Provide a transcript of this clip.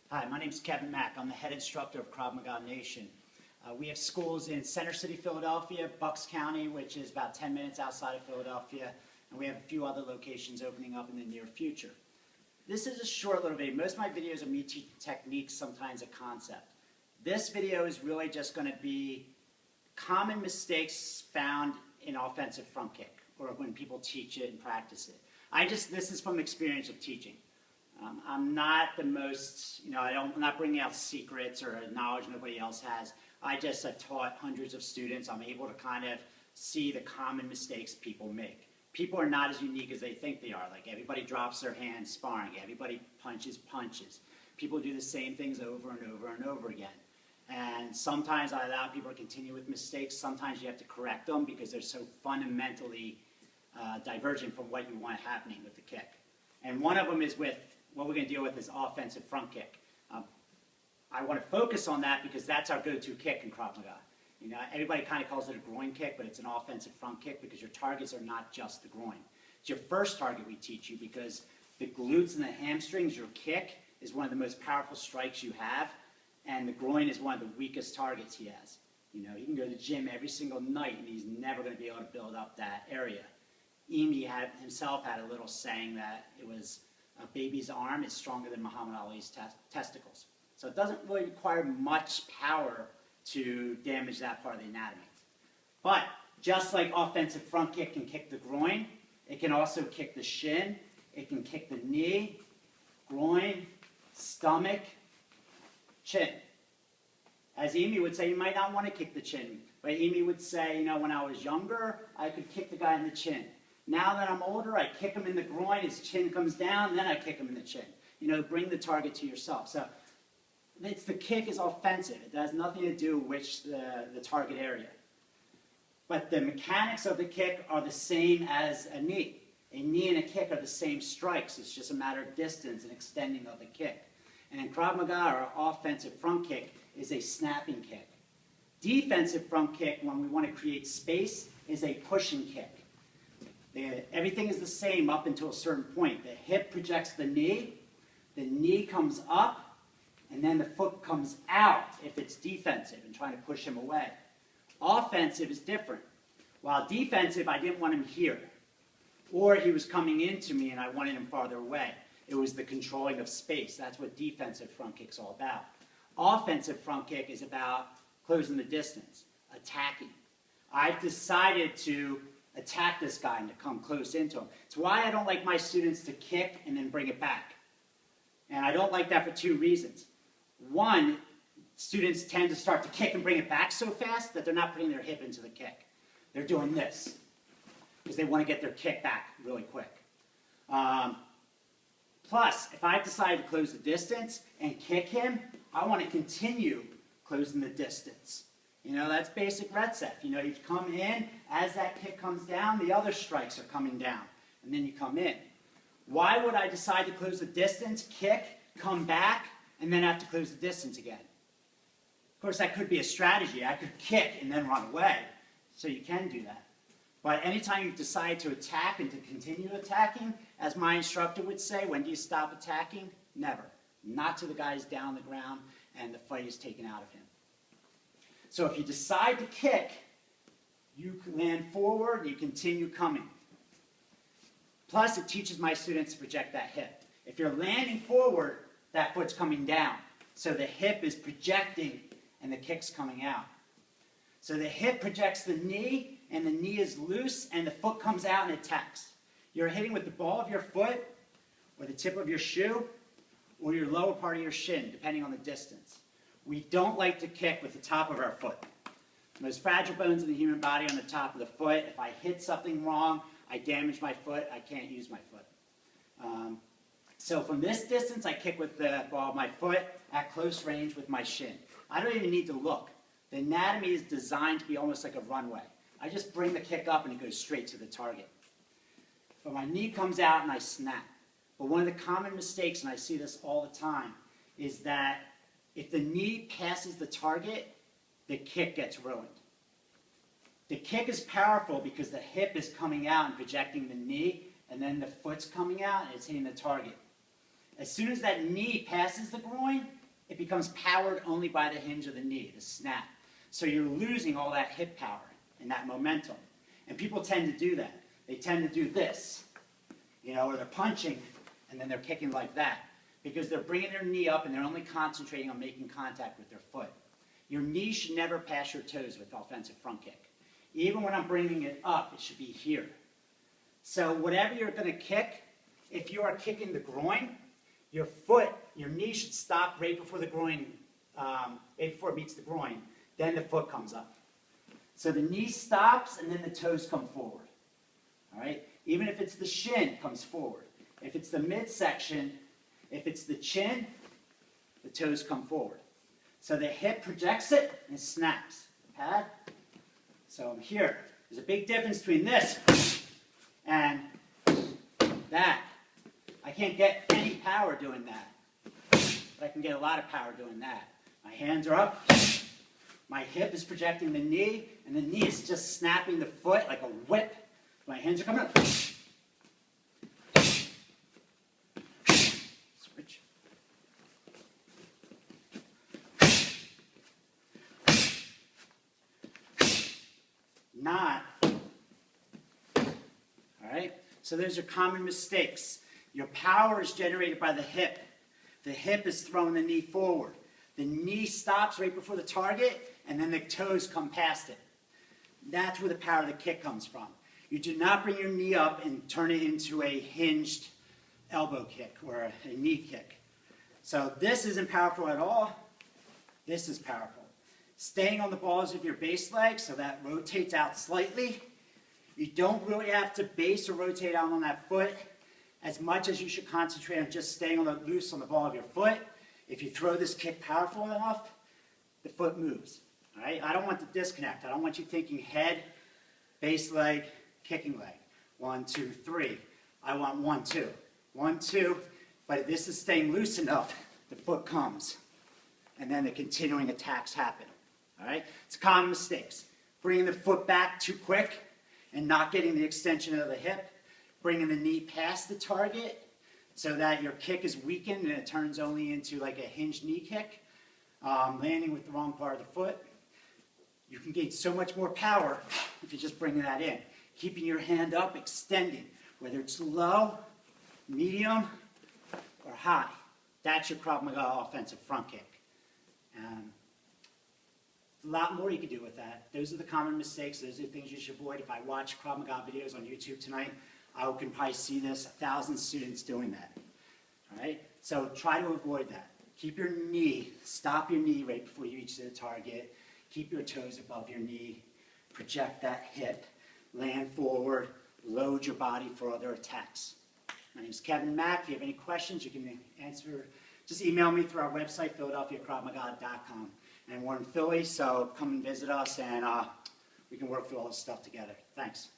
Hi, my name is Kevin Mack. I'm the head instructor of Krav Maga Nation. We have schools in Center City, Philadelphia, Bucks County, which is about 10 minutes outside of Philadelphia, and we have a few other locations opening up in the near future. This is a short little video. Most of my videos are me teaching techniques, sometimes a concept. This video is really just going to be common mistakes found in offensive front kick, or when people teach it and practice it. This is from experience of teaching. I'm not the most, I'm not bringing out secrets or knowledge nobody else has. I've taught hundreds of students. I'm able to kind of see the common mistakes people make. People are not as unique as they think they are. Like, everybody drops their hands sparring. Everybody punches. People do the same things over and over and over again. And sometimes I allow people to continue with mistakes. Sometimes you have to correct them because they're so fundamentally divergent from what you want happening with the kick. And one of them is with what we're going to deal with is offensive front kick. I want to focus on that because that's our go-to kick in Krav Maga. Everybody kind of calls it a groin kick, but it's an offensive front kick because your targets are not just the groin. It's your first target we teach you because the glutes and the hamstrings, your kick, is one of the most powerful strikes you have, and the groin is one of the weakest targets he has. He can go to the gym every single night, and he's never going to be able to build up that area. Imi himself had a little saying that it was a baby's arm is stronger than Muhammad Ali's testicles. So it doesn't really require much power to damage that part of the anatomy. But just like offensive front kick can kick the groin, it can also kick the shin, it can kick the knee, groin, stomach, chin. As Imi would say, you might not want to kick the chin. But Imi would say, when I was younger, I could kick the guy in the chin. Now that I'm older, I kick him in the groin, his chin comes down, then I kick him in the chin. Bring the target to yourself. So the kick is offensive. It has nothing to do with the target area. But the mechanics of the kick are the same as a knee. A knee and a kick are the same strikes. It's just a matter of distance and extending of the kick. And in Krav Maga, our offensive front kick is a snapping kick. Defensive front kick, when we want to create space, is a pushing kick. Everything is the same up until a certain point. The hip projects the knee comes up, and then the foot comes out if it's defensive and trying to push him away. Offensive is different. While defensive, I didn't want him here. Or he was coming into me and I wanted him farther away. It was the controlling of space. That's what defensive front kick's all about. Offensive front kick is about closing the distance, attacking. I've decided to attack this guy and to come close into him. It's why I don't like my students to kick and then bring it back. And I don't like that for two reasons. One, students tend to start to kick and bring it back so fast that they're not putting their hip into the kick. They're doing this because they want to get their kick back really quick. Plus, if I decide to close the distance and kick him, I want to continue closing the distance. That's basic red set. You come in, as that kick comes down, the other strikes are coming down, and then you come in. Why would I decide to close the distance, kick, come back, and then have to close the distance again? Of course, that could be a strategy. I could kick and then run away, so you can do that. But anytime you decide to attack and to continue attacking, as my instructor would say, when do you stop attacking? Never. Not till the guy's down on the ground and the fight is taken out of him. So if you decide to kick, you land forward and you continue coming. Plus, it teaches my students to project that hip. If you're landing forward, that foot's coming down. So the hip is projecting and the kick's coming out. So the hip projects the knee, and the knee is loose, and the foot comes out and attacks. You're hitting with the ball of your foot, or the tip of your shoe, or your lower part of your shin, depending on the distance. We don't like to kick with the top of our foot. The most fragile bones in the human body are on the top of the foot. If I hit something wrong, I damage my foot, I can't use my foot. So from this distance, I kick with the ball of my foot at close range with my shin. I don't even need to look. The anatomy is designed to be almost like a runway. I just bring the kick up and it goes straight to the target. But my knee comes out and I snap. But one of the common mistakes, and I see this all the time, is that if the knee passes the target, the kick gets ruined. The kick is powerful because the hip is coming out and projecting the knee, and then the foot's coming out and it's hitting the target. As soon as that knee passes the groin, it becomes powered only by the hinge of the knee, the snap. So you're losing all that hip power and that momentum. And people tend to do that. They tend to do this, you know, or they're punching and then they're kicking like that because they're bringing their knee up and they're only concentrating on making contact with their foot. Your knee should never pass your toes with offensive front kick. Even when I'm bringing it up, it should be here. So whatever you're going to kick, if you are kicking the groin, your foot, your knee should stop right before the groin, right before it meets the groin. Then the foot comes up. So the knee stops and then the toes come forward. All right? Even if it's the shin, comes forward. If it's the midsection, if it's the chin, the toes come forward. So the hip projects it and it snaps. Pad. So I'm here. There's a big difference between this and that. I can't get any power doing that, but I can get a lot of power doing that. My hands are up. My hip is projecting the knee, and the knee is just snapping the foot like a whip. My hands are coming up. Switch. Not. All right? So those are common mistakes. Your power is generated by the hip. The hip is throwing the knee forward. The knee stops right before the target, and then the toes come past it. That's where the power of the kick comes from. You do not bring your knee up and turn it into a hinged elbow kick or a knee kick. So this isn't powerful at all. This is powerful. Staying on the balls of your base leg so that rotates out slightly. You don't really have to base or rotate out on that foot as much as you should concentrate on just staying loose on the ball of your foot. If you throw this kick powerful enough, the foot moves. All right? I don't want the disconnect. I don't want you thinking head, base leg, kicking leg. 1, 2, 3. I want 1, 2. 1, 2. But if this is staying loose enough, the foot comes. And then the continuing attacks happen. All right? It's common mistakes. Bringing the foot back too quick and not getting the extension of the hip. Bringing the knee past the target so that your kick is weakened and it turns only into like a hinged knee kick. Landing with the wrong part of the foot. You can gain so much more power if you just bring that in. Keeping your hand up, extending, whether it's low, medium, or high. That's your Krav Maga offensive front kick. A lot more you can do with that. Those are the common mistakes. Those are the things you should avoid. If I watch Krav Maga videos on YouTube tonight, I can probably see this 1,000 students doing that. All right? So try to avoid that. Keep your knee, stop your knee right before you reach the target. Keep your toes above your knee. Project that hip. Land forward. Load your body for other attacks. My name is Kevin Mack. If you have any questions, you can answer. Just email me through our website, PhiladelphiaKravMaga.com. And we're in Philly, so come and visit us, and we can work through all this stuff together. Thanks.